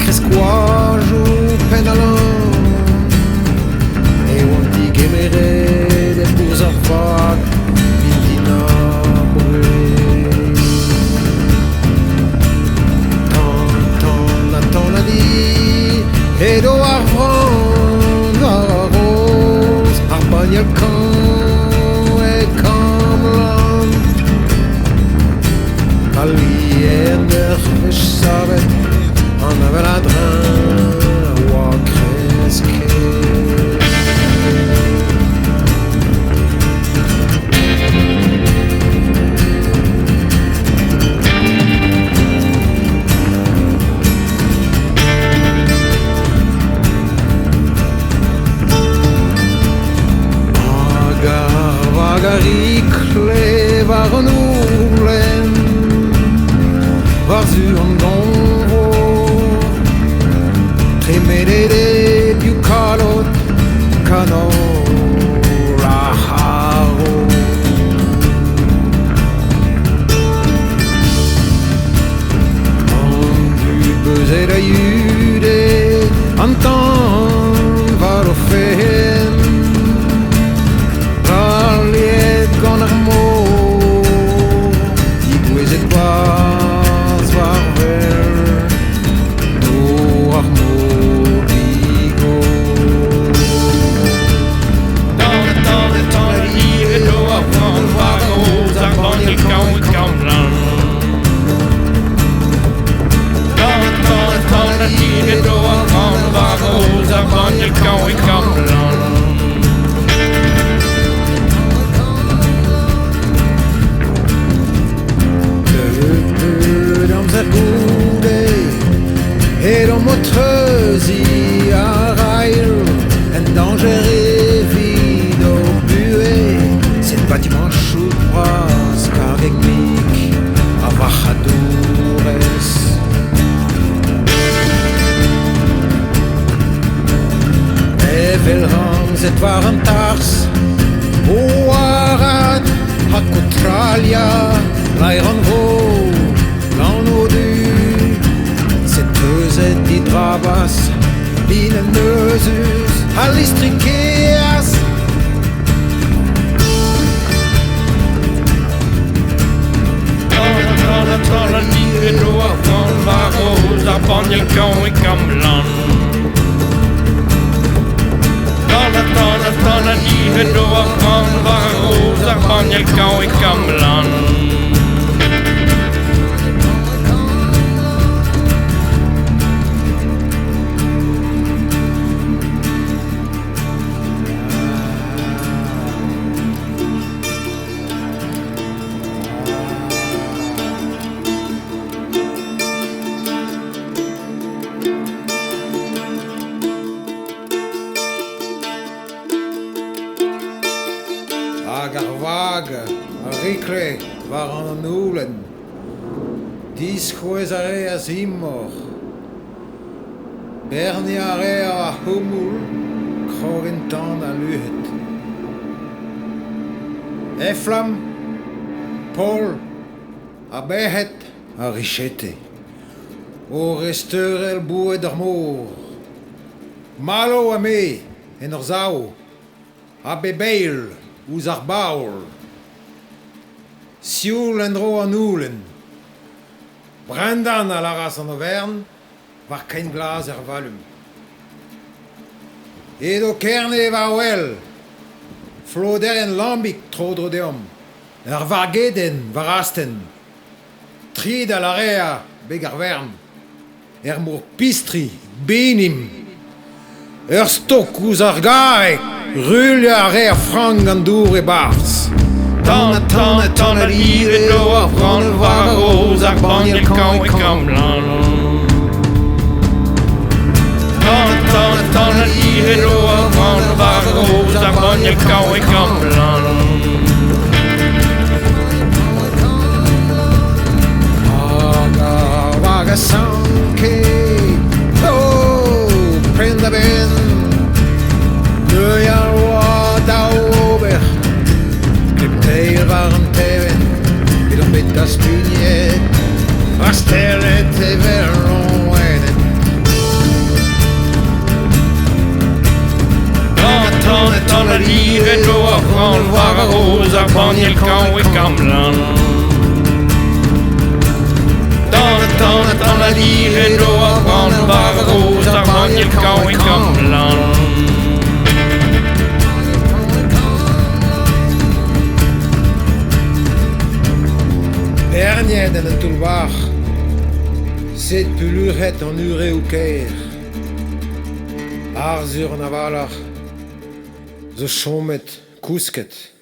cresquage ou penalan e on dit gemere des bourgs à vague bindina brûlé tant la dit et do arvran la rose arbagne le camp et camlan aliener ich savais on avait la drain ou cresque Vagarikle varnulen varzu andonvo tremedede più calot cano raharo du buzzer de jude antan varofen con amor y pues et pas war ver no amor digo dans le temps la vie no amor war rose avant il come lan dans le temps la vie no amor war rose avant il come lan et dans Montreuil à rail un danger vide au buée c'est le bâtiment chou presque avec Mick à Bajadores et Velham c'est Varantars au Arad à Cotralia l'Ironvo l'Anodu et die Drabas, Binenösus, Alistrikeas. Tala livet då från Varosa, Bonjelkon i Gamlan. Tala livet då från Varosa, Bonjelkon i Gamlan. Agarvaga, Rikle, Varanoulen, Dischoesarea Immor, Berniarea Humul, Croventan à Luhet, Eflam, Paul, Abehet, à Richete, au Resterel Bouet d'Armour, Malo Amé, Enorzao, Abebeil, Uzarbaul, Sioul endro an Oulen, Brendan à la race en Auvergne, var kein glas valum. Edo kerne va wel, floder en lambik trodro deom, vargeden varasten, trid à l'area begarvern, mour pistri, benim, stok uzargae, Rulja rea frang an dour e bars. Tan a livet do a fran var rose ar Bonjelkon i Gamlan. Tan a livet do a fran var rose ar Bonjelkon i Gamlan. Vaga sanke, prenda ben. Nöja da ober, Klipteil waren teven, vidom bitta spynjet, Rastellet te veron edet, Hon var rosa poniel kan we kamlan. Dans la dire då hon var rosa poniel kan we kamlan. Bernier den en tulvar, set pulurhet an ure ou keir. Arzur navalar, zo chomet kousket.